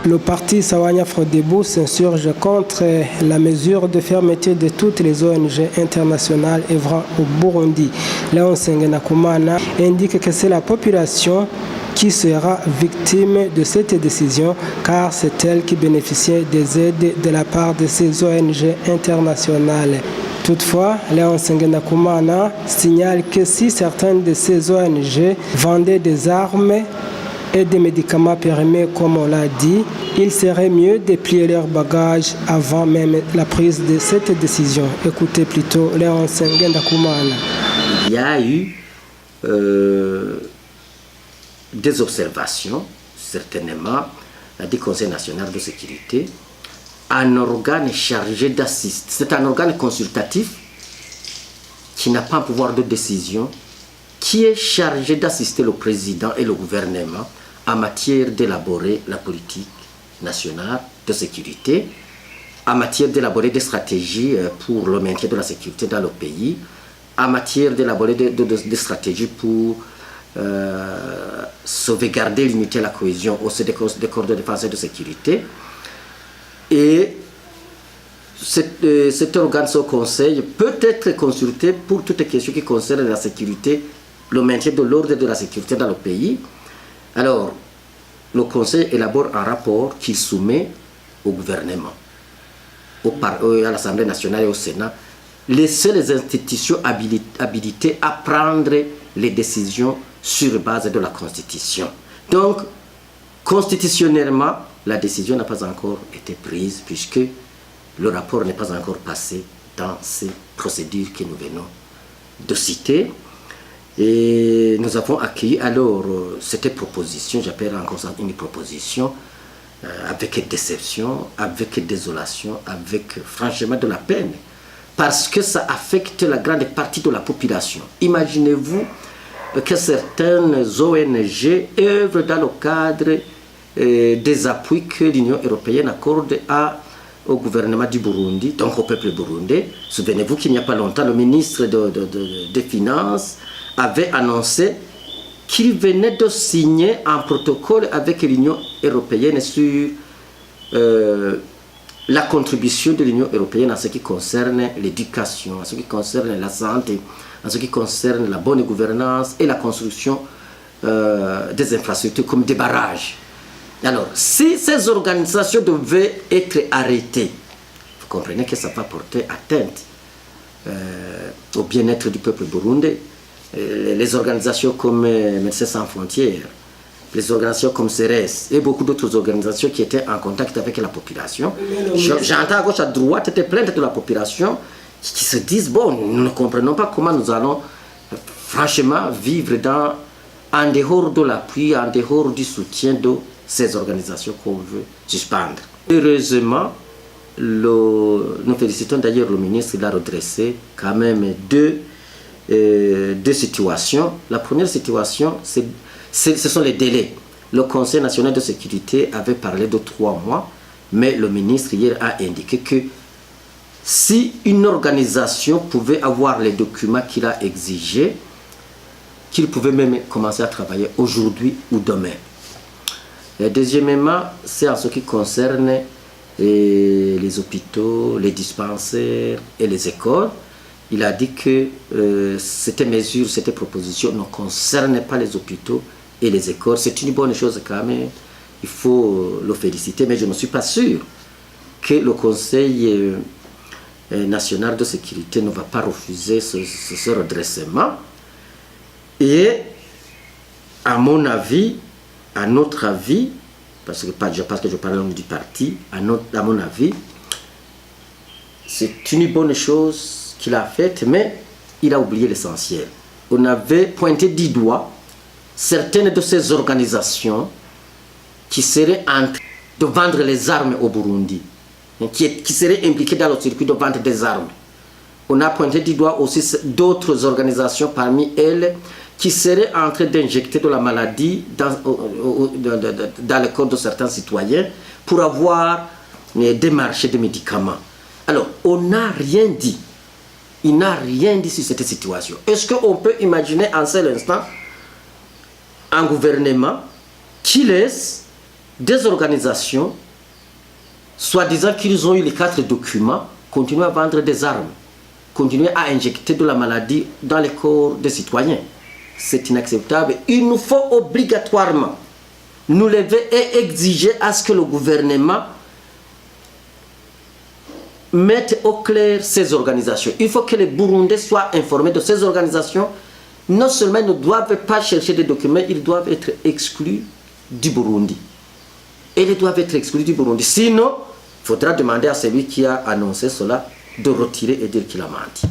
Le parti Sawanya Frodebo s'insurge contre la mesure de fermeture de toutes les ONG internationales œuvrant au Burundi. Léon Sengenakumana indique que c'est la population qui sera victime de cette décision car c'est elle qui bénéficie des aides de la part de ces ONG internationales. Toutefois, Léon Sengenakumana signale que si certaines de ces ONG vendaient des armes et des médicaments périmés, comme on l'a dit, il serait mieux de plier leurs bagages avant même la prise de cette décision. Écoutez plutôt Léon Sengenakumana. Il y a eu des observations, certainement, du Conseil national de sécurité, un organe chargé d'assister. C'est un organe consultatif qui n'a pas un pouvoir de décision, qui est chargé d'assister le président et le gouvernement en matière d'élaborer la politique nationale de sécurité, en matière d'élaborer des stratégies pour le maintien de la sécurité dans le pays, en matière d'élaborer des stratégies pour sauvegarder, limiter la cohésion au sein des corps de défense et de sécurité. Et cet organe, ce conseil, peut être consulté pour toutes les questions qui concernent la sécurité, le maintien de l'ordre et de la sécurité dans le pays. Alors, le conseil élabore un rapport qu'il soumet au gouvernement, à l'Assemblée nationale et au Sénat, laisser les institutions habilitées à prendre les décisions sur base de la Constitution. Donc, constitutionnellement, la décision n'a pas encore été prise puisque le rapport n'est pas encore passé dans ces procédures que nous venons de citer. Et nous avons accueilli alors cette proposition, j'appelle encore ça une proposition, avec déception, avec désolation, avec franchement de la peine, parce que ça affecte la grande partie de la population. Imaginez-vous que certaines ONG œuvrent dans le cadre des appuis que l'Union européenne accorde au gouvernement du Burundi, donc au peuple burundais. Souvenez-vous qu'il n'y a pas longtemps, le ministre des Finances avait annoncé qu'il venait de signer un protocole avec l'Union européenne sur la contribution de l'Union européenne en ce qui concerne l'éducation, en ce qui concerne la santé, en ce qui concerne la bonne gouvernance et la construction des infrastructures comme des barrages. Alors, si ces organisations devaient être arrêtées, vous comprenez que ça va porter atteinte au bien-être du peuple burundais. Les organisations comme Médecins sans frontières, les organisations comme CERES et beaucoup d'autres organisations qui étaient en contact avec la population. J'entends à gauche, à droite des plaintes de la population qui se disent, bon, nous ne comprenons pas comment nous allons franchement vivre en dehors de l'appui, en dehors du soutien de ces organisations qu'on veut suspendre. Heureusement, nous félicitons d'ailleurs le ministre, il a redressé quand même deux situations. La première situation, ce sont les délais. Le Conseil national de sécurité avait parlé de 3 mois, mais le ministre hier a indiqué que si une organisation pouvait avoir les documents qu'il a exigés, qu'il pouvait même commencer à travailler aujourd'hui ou demain. Et deuxièmement, c'est en ce qui concerne les hôpitaux, les dispensaires et les écoles. Il a dit que cette mesure, cette proposition ne concerne pas les hôpitaux et les écoles. C'est une bonne chose quand même, il faut le féliciter, mais je ne suis pas sûr que le Conseil national de sécurité ne va pas refuser ce redressement. Et à mon avis, à notre avis, parce que je parle au nom du parti, à mon avis, c'est une bonne chose qu'il a faite, mais il a oublié l'essentiel. On avait pointé du doigt certaines de ces organisations qui seraient en train de vendre les armes au Burundi, qui seraient impliquées dans le circuit de vente des armes. On a pointé du doigt aussi d'autres organisations parmi elles qui seraient en train d'injecter de la maladie dans le corps de certains citoyens pour avoir des marchés de médicaments. Alors, on n'a rien dit. Il n'a rien dit sur cette situation. Est-ce qu'on peut imaginer en seul instant un gouvernement qui laisse des organisations, soi-disant qu'ils ont eu les 4 documents, continuent à vendre des armes, continuent à injecter de la maladie dans les corps des citoyens. C'est inacceptable. Il nous faut obligatoirement nous lever et exiger à ce que le gouvernement mette au clair ces organisations. Il faut que les Burundais soient informés de ces organisations. Non seulement ils ne doivent pas chercher des documents, ils doivent être exclus du Burundi. Et ils doivent être exclus du Burundi. Sinon, il faudra demander à celui qui a annoncé cela de retirer et dire qu'il a menti.